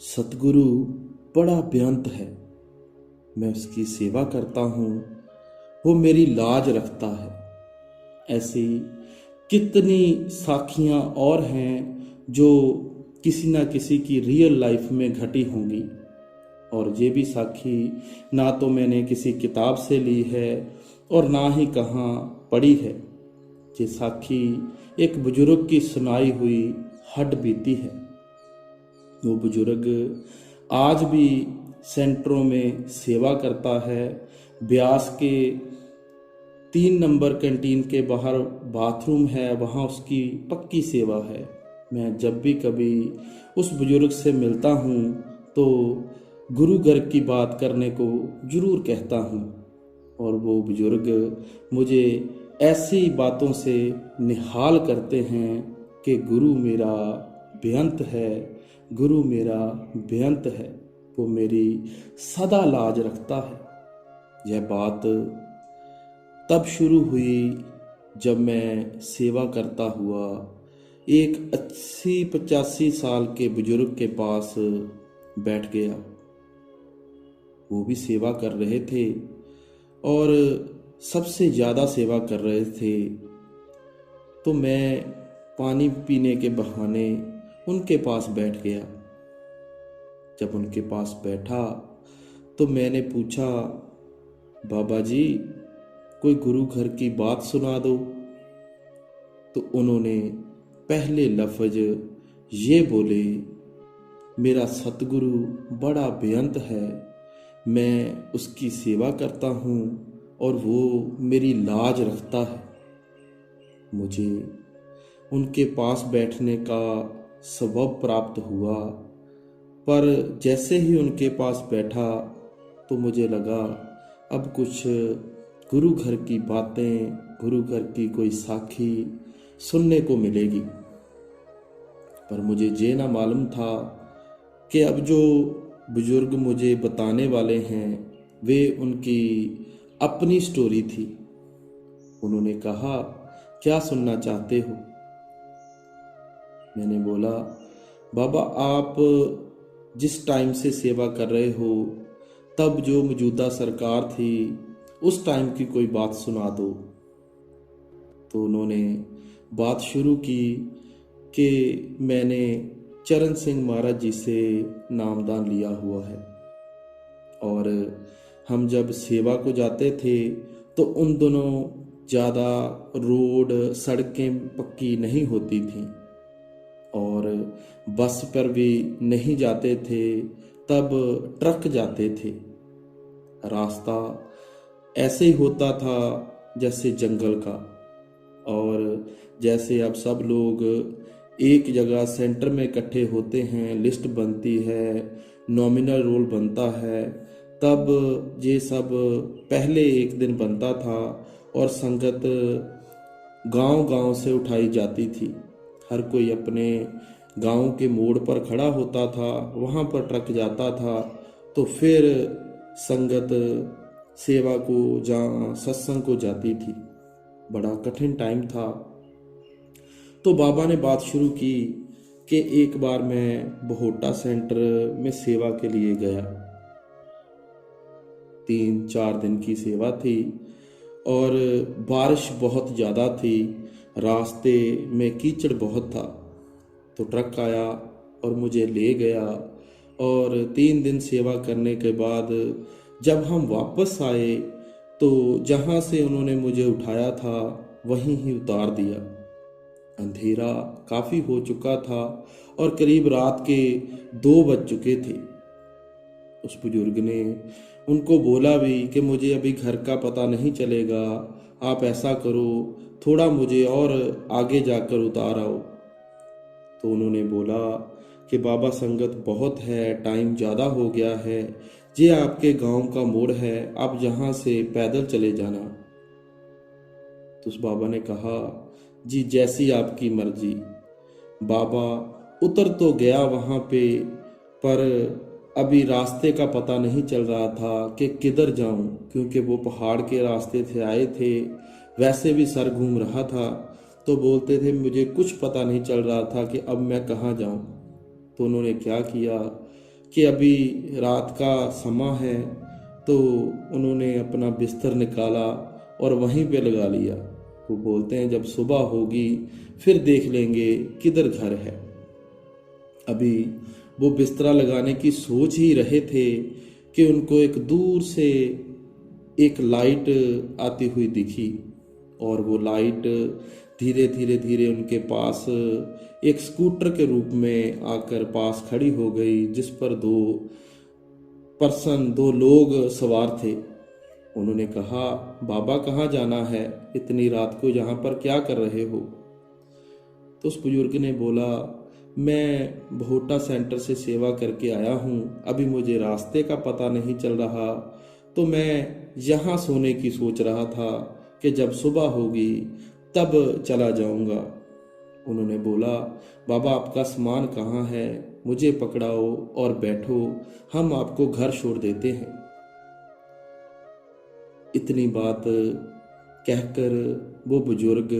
सतगुरु बड़ा बेअंत है। मैं उसकी सेवा करता हूँ, वो मेरी लाज रखता है। ऐसी कितनी साखियाँ और हैं जो किसी ना किसी की रियल लाइफ में घटी होंगी। और ये भी साखी ना तो मैंने किसी किताब से ली है और ना ही कहाँ पढ़ी है। ये साखी एक बुजुर्ग की सुनाई हुई हड्ड बीती है। वो बुजुर्ग आज भी सेंटरों में सेवा करता है। ब्यास के 3 नंबर कैंटीन के बाहर बाथरूम है, वहाँ उसकी पक्की सेवा है। मैं जब भी कभी उस बुजुर्ग से मिलता हूँ तो गुरु घर की बात करने को जरूर कहता हूँ। और वो बुजुर्ग मुझे ऐसी बातों से निहाल करते हैं कि गुरु मेरा बेअंत है, गुरु मेरा बेअंत है, वो मेरी सदा लाज रखता है। यह बात तब शुरू हुई जब मैं सेवा करता हुआ एक 80-85 साल के बुजुर्ग के पास बैठ गया। वो भी सेवा कर रहे थे और सबसे ज़्यादा सेवा कर रहे थे। तो मैं पानी पीने के बहाने उनके पास बैठ गया। जब उनके पास बैठा तो मैंने पूछा, बाबा जी कोई गुरु घर की बात सुना दो। तो उन्होंने पहले लफ्ज ये बोले, मेरा सतगुरु बड़ा बेअंत है, मैं उसकी सेवा करता हूँ और वो मेरी लाज रखता है। मुझे उनके पास बैठने का सबब प्राप्त हुआ, पर जैसे ही उनके पास बैठा तो मुझे लगा अब कुछ गुरु घर की बातें, गुरु घर की कोई साखी सुनने को मिलेगी। पर मुझे ये ना मालूम था कि अब जो बुजुर्ग मुझे बताने वाले हैं वे उनकी अपनी स्टोरी थी। उन्होंने कहा, क्या सुनना चाहते हो? मैंने बोला, बाबा आप जिस टाइम से सेवा कर रहे हो तब जो मौजूदा सरकार थी उस टाइम की कोई बात सुना दो। तो उन्होंने बात शुरू की कि मैंने चरण सिंह महाराज जी से नामदान लिया हुआ है और हम जब सेवा को जाते थे तो उन दिनों ज़्यादा रोड सड़कें पक्की नहीं होती थीं और बस पर भी नहीं जाते थे, तब ट्रक जाते थे। रास्ता ऐसे ही होता था जैसे जंगल का। और जैसे अब सब लोग एक जगह सेंटर में इकट्ठे होते हैं, लिस्ट बनती है, नॉमिनल रोल बनता है, तब ये सब पहले एक दिन बनता था और संगत गांव-गांव से उठाई जाती थी। हर कोई अपने गांव के मोड़ पर खड़ा होता था, वहाँ पर ट्रक जाता था, तो फिर संगत सेवा को जहाँ सत्संग को जाती थी। बड़ा कठिन टाइम था। तो बाबा ने बात शुरू की कि एक बार मैं बहोटा सेंटर में सेवा के लिए गया। 3-4 दिन की सेवा थी और बारिश बहुत ज़्यादा थी, रास्ते में कीचड़ बहुत था। तो ट्रक आया और मुझे ले गया और 3 दिन सेवा करने के बाद जब हम वापस आए तो जहाँ से उन्होंने मुझे उठाया था वहीं ही उतार दिया। अंधेरा काफ़ी हो चुका था और करीब रात के 2 बज चुके थे। उस बुजुर्ग ने उनको बोला भी कि मुझे अभी घर का पता नहीं चलेगा, आप ऐसा करो थोड़ा मुझे और आगे जाकर उतार आओ। तो उन्होंने बोला कि बाबा संगत बहुत है, टाइम ज़्यादा हो गया है, ये आपके गांव का मोड़ है, आप यहाँ से पैदल चले जाना। तो उस बाबा ने कहा, जी जैसी आपकी मर्जी। बाबा उतर तो गया वहाँ पे, पर अभी रास्ते का पता नहीं चल रहा था कि किधर जाऊं, क्योंकि वो पहाड़ के रास्ते से आए थे, वैसे भी सर घूम रहा था। तो बोलते थे मुझे कुछ पता नहीं चल रहा था कि अब मैं कहाँ जाऊं। तो उन्होंने क्या किया कि अभी रात का समा है, तो उन्होंने अपना बिस्तर निकाला और वहीं पे लगा लिया। वो बोलते हैं जब सुबह होगी फिर देख लेंगे किधर घर है। अभी वो बिस्तरा लगाने की सोच ही रहे थे कि उनको एक दूर से एक लाइट आती हुई दिखी, और वो लाइट धीरे धीरे धीरे उनके पास एक स्कूटर के रूप में आकर पास खड़ी हो गई, जिस पर दो लोग सवार थे। उन्होंने कहा, बाबा कहाँ जाना है, इतनी रात को यहाँ पर क्या कर रहे हो? तो उस बुजुर्ग ने बोला, मैं भोटा सेंटर से सेवा करके आया हूँ, अभी मुझे रास्ते का पता नहीं चल रहा, तो मैं यहाँ सोने की सोच रहा था कि जब सुबह होगी तब चला जाऊँगा। उन्होंने बोला, बाबा आपका सामान कहाँ है, मुझे पकड़ाओ और बैठो, हम आपको घर छोड़ देते हैं। इतनी बात कहकर वो बुजुर्ग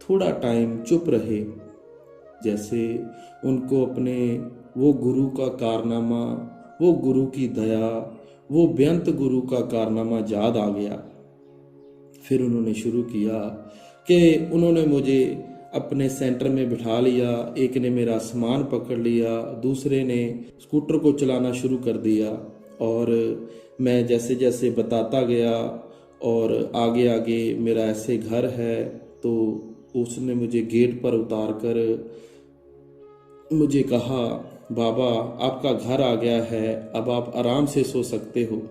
थोड़ा टाइम चुप रहे, जैसे उनको अपने वो गुरु का कारनामा, वो गुरु की दया, वो बेअंत गुरु का कारनामा याद आ गया। फिर उन्होंने शुरू किया कि उन्होंने मुझे अपने सेंटर में बिठा लिया, एक ने मेरा सामान पकड़ लिया, दूसरे ने स्कूटर को चलाना शुरू कर दिया, और मैं जैसे जैसे बताता गया और आगे आगे मेरा ऐसे घर है, तो उसने मुझे गेट पर उतार कर मुझे कहा, बाबा आपका घर आ गया है, अब आप आराम से सो सकते हो।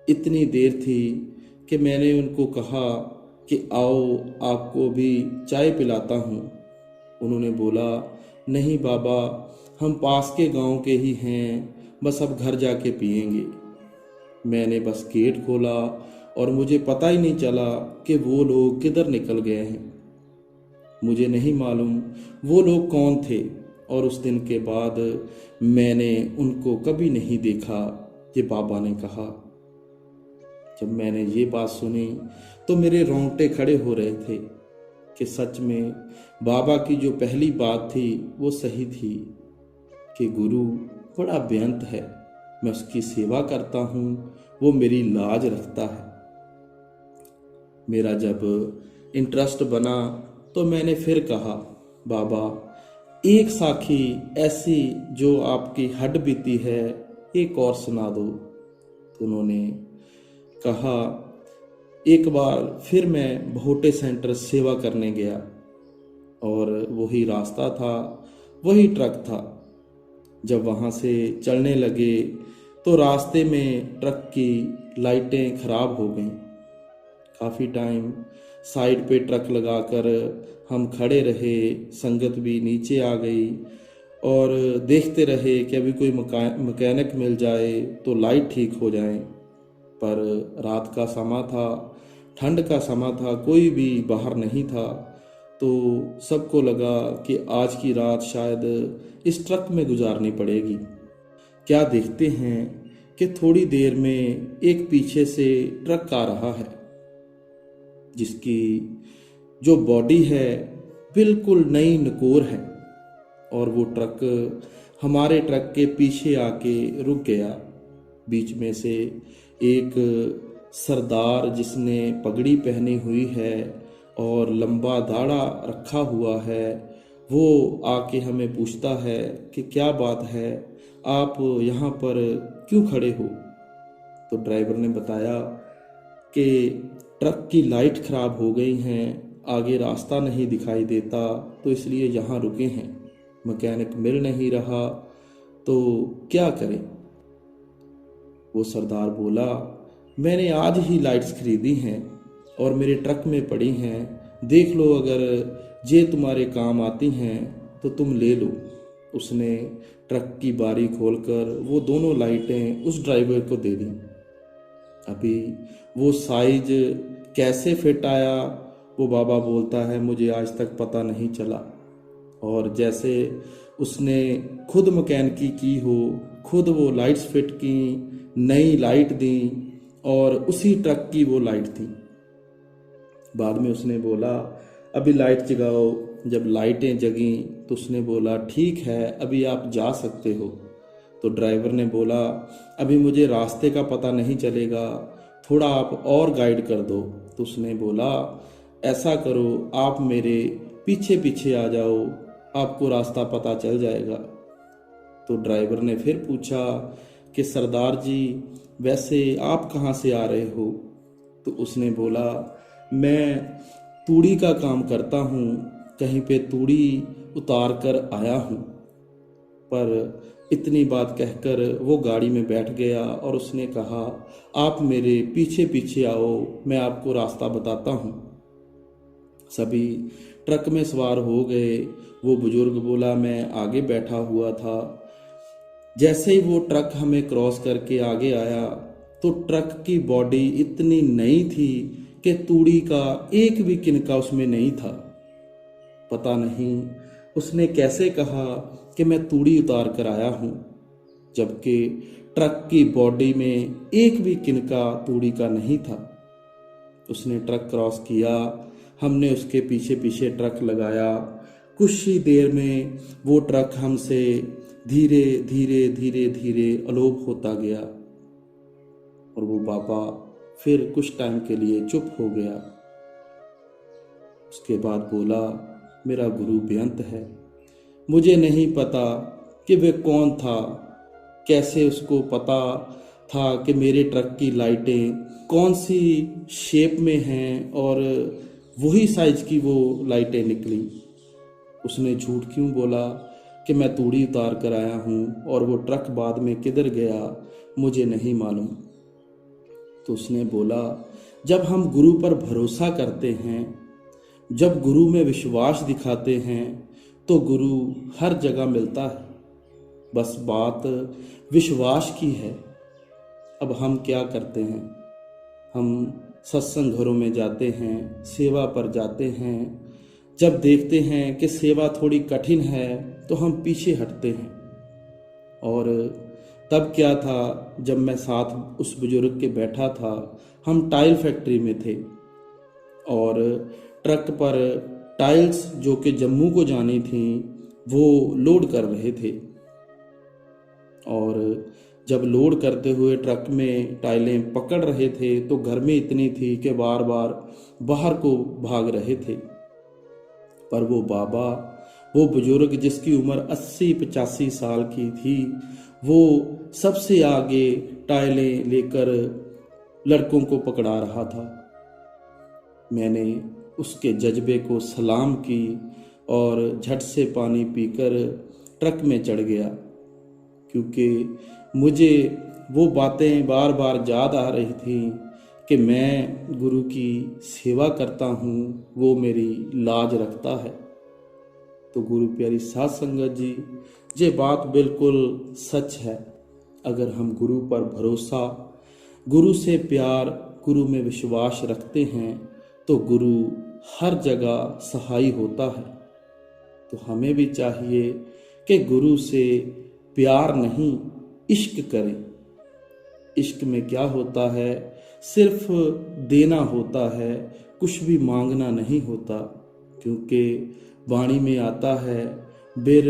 इतनी देर थी कि मैंने उनको कहा कि आओ आपको भी चाय पिलाता हूँ। उन्होंने बोला, नहीं बाबा, हम पास के गांव के ही हैं, बस अब घर जाके पिएंगे। मैंने बस गेट खोला और मुझे पता ही नहीं चला कि वो लोग किधर निकल गए हैं। मुझे नहीं मालूम वो लोग कौन थे, और उस दिन के बाद मैंने उनको कभी नहीं देखा, ये बाबा ने कहा। जब मैंने ये बात सुनी तो मेरे रोंगटे खड़े हो रहे थे कि सच में बाबा की जो पहली बात थी वो सही थी कि गुरु बड़ा बेअंत है, मैं उसकी सेवा करता हूँ, वो मेरी लाज रखता है। मेरा जब इंटरेस्ट बना तो मैंने फिर कहा, बाबा एक साखी ऐसी जो आपकी हड्ड बीती है एक और सुना दो। तो उन्होंने कहा, एक बार फिर मैं भोटे सेंटर सेवा करने गया, और वही रास्ता था, वही ट्रक था। जब वहाँ से चलने लगे तो रास्ते में ट्रक की लाइटें खराब हो गईं। काफ़ी टाइम साइड पे ट्रक लगाकर हम खड़े रहे, संगत भी नीचे आ गई, और देखते रहे कि अभी कोई मैकेनिक मिल जाए तो लाइट ठीक हो जाए। पर रात का समा था, ठंड का समा था, कोई भी बाहर नहीं था, तो सबको लगा कि आज की रात शायद इस ट्रक में गुजारनी पड़ेगी। क्या देखते हैं कि थोड़ी देर में एक पीछे से ट्रक आ रहा है, जिसकी जो बॉडी है बिल्कुल नई नकोर है, और वो ट्रक हमारे ट्रक के पीछे आके रुक गया। बीच में से एक सरदार जिसने पगड़ी पहनी हुई है और लंबा दाढ़ा रखा हुआ है, वो आके हमें पूछता है कि क्या बात है, आप यहाँ पर क्यों खड़े हो? तो ड्राइवर ने बताया कि ट्रक की लाइट खराब हो गई हैं, आगे रास्ता नहीं दिखाई देता, तो इसलिए यहाँ रुके हैं, मैकेनिक मिल नहीं रहा, तो क्या करें? वो सरदार बोला, मैंने आज ही लाइट्स खरीदी हैं और मेरे ट्रक में पड़ी हैं, देख लो, अगर ये तुम्हारे काम आती हैं तो तुम ले लो। उसने ट्रक की बारी खोलकर वो दोनों लाइटें उस ड्राइवर को दे दी। अभी वो साइज कैसे फिट आया वो बाबा बोलता है, मुझे आज तक पता नहीं चला। और जैसे उसने खुद मैकेनिकी की हो, खुद वो लाइट्स फिट की, नई लाइट दी, और उसी ट्रक की वो लाइट थी। बाद में उसने बोला, अभी लाइट जगाओ। जब लाइटें जगी तो उसने बोला, ठीक है, अभी आप जा सकते हो। तो ड्राइवर ने बोला, अभी मुझे रास्ते का पता नहीं चलेगा, थोड़ा आप और गाइड कर दो। तो उसने बोला, ऐसा करो, आप मेरे पीछे पीछे आ जाओ, आपको रास्ता पता चल जाएगा। तो ड्राइवर ने फिर पूछा कि सरदार जी, वैसे आप कहाँ से आ रहे हो? तो उसने बोला, मैं तूड़ी का काम करता हूँ, कहीं पे तूड़ी उतार कर आया हूँ। पर इतनी बात कहकर वो गाड़ी में बैठ गया और उसने कहा, आप मेरे पीछे पीछे आओ, मैं आपको रास्ता बताता हूँ। सभी ट्रक में सवार हो गए। वो बुजुर्ग बोला, मैं आगे बैठा हुआ था। जैसे ही वो ट्रक हमें क्रॉस करके आगे आया तो ट्रक की बॉडी इतनी नई थी कि तूड़ी का एक भी किनका उसमें नहीं था। पता नहीं उसने कैसे कहा कि मैं तूड़ी उतार कर आया हूँ, जबकि ट्रक की बॉडी में एक भी किनका तूड़ी का नहीं था। उसने ट्रक क्रॉस किया, हमने उसके पीछे पीछे ट्रक लगाया। कुछ ही देर में वो ट्रक हमसे धीरे धीरे धीरे धीरे अलोप होता गया और वो बाबा फिर कुछ टाइम के लिए चुप हो गया। उसके बाद बोला, मेरा गुरु बेअंत है, मुझे नहीं पता कि वह कौन था, कैसे उसको पता था कि मेरे ट्रक की लाइटें कौन सी शेप में हैं और वही साइज की वो लाइटें निकली। उसने झूठ क्यों बोला कि मैं तूड़ी उतार कर आया हूँ और वो ट्रक बाद में किधर गया मुझे नहीं मालूम। तो उसने बोला, जब हम गुरु पर भरोसा करते हैं, जब गुरु में विश्वास दिखाते हैं तो गुरु हर जगह मिलता है, बस बात विश्वास की है। अब हम क्या करते हैं, हम सत्संग घरों में जाते हैं, सेवा पर जाते हैं, जब देखते हैं कि सेवा थोड़ी कठिन है तो हम पीछे हटते हैं। और तब क्या था, जब मैं साथ उस बुजुर्ग के बैठा था, हम टाइल फैक्ट्री में थे और ट्रक पर टाइल्स जो कि जम्मू को जानी थी वो लोड कर रहे थे। और जब लोड करते हुए ट्रक में टाइलें पकड़ रहे थे तो गर्मी इतनी थी कि बार बार बाहर को भाग रहे थे। पर वो बाबा, वो बुजुर्ग जिसकी उम्र 80-85 साल की थी, वो सबसे आगे टाइलें लेकर लड़कों को पकड़ा रहा था। मैंने उसके जज्बे को सलाम की और झट से पानी पीकर ट्रक में चढ़ गया, क्योंकि मुझे वो बातें बार बार याद आ रही थी कि मैं गुरु की सेवा करता हूँ, वो मेरी लाज रखता है। तो गुरु प्यारी साध संगत जी, ये बात बिल्कुल सच है। अगर हम गुरु पर भरोसा, गुरु से प्यार, गुरु में विश्वास रखते हैं तो गुरु हर जगह सहाय होता है। तो हमें भी चाहिए कि गुरु से प्यार नहीं, इश्क करें। इश्क में क्या होता है, सिर्फ देना होता है, कुछ भी मांगना नहीं होता। क्योंकि वाणी में आता है, बिर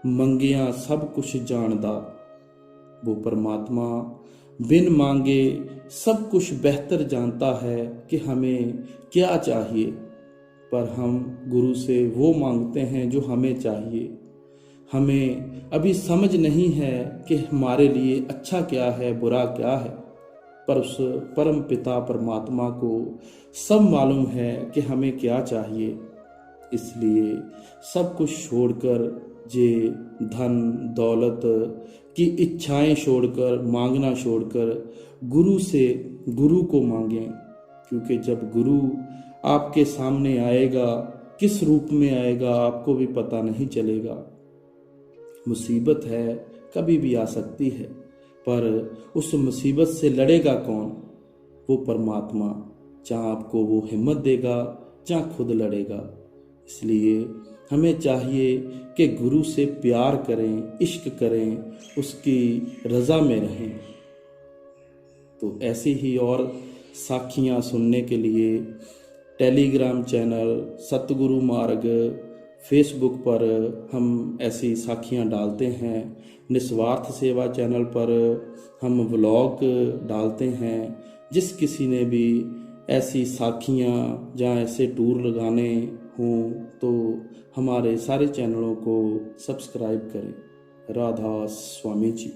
मंगिया सब कुछ जानदा। वो परमात्मा बिन मांगे सब कुछ बेहतर जानता है कि हमें क्या चाहिए। पर हम गुरु से वो मांगते हैं जो हमें चाहिए। हमें अभी समझ नहीं है कि हमारे लिए अच्छा क्या है, बुरा क्या है, पर उस परम पिता परमात्मा को सब मालूम है कि हमें क्या चाहिए। इसलिए सब कुछ छोड़कर, जे धन दौलत की इच्छाएं छोड़कर, मांगना छोड़कर गुरु से गुरु को मांगें। क्योंकि जब गुरु आपके सामने आएगा, किस रूप में आएगा आपको भी पता नहीं चलेगा। मुसीबत है, कभी भी आ सकती है, पर उस मुसीबत से लड़ेगा कौन? वो परमात्मा। जहाँ आपको वो हिम्मत देगा, जहाँ खुद लड़ेगा। इसलिए हमें चाहिए कि गुरु से प्यार करें, इश्क करें, उसकी रज़ा में रहें। तो ऐसी ही और साखियाँ सुनने के लिए टेलीग्राम चैनल सतगुरु मार्ग फेसबुक पर हम ऐसी साखियाँ डालते हैं, निस्वार्थ सेवा चैनल पर हम व्लॉग डालते हैं। जिस किसी ने भी ऐसी साखियाँ या ऐसे टूर लगाने हों तो हमारे सारे चैनलों को सब्सक्राइब करें। राधा स्वामी जी।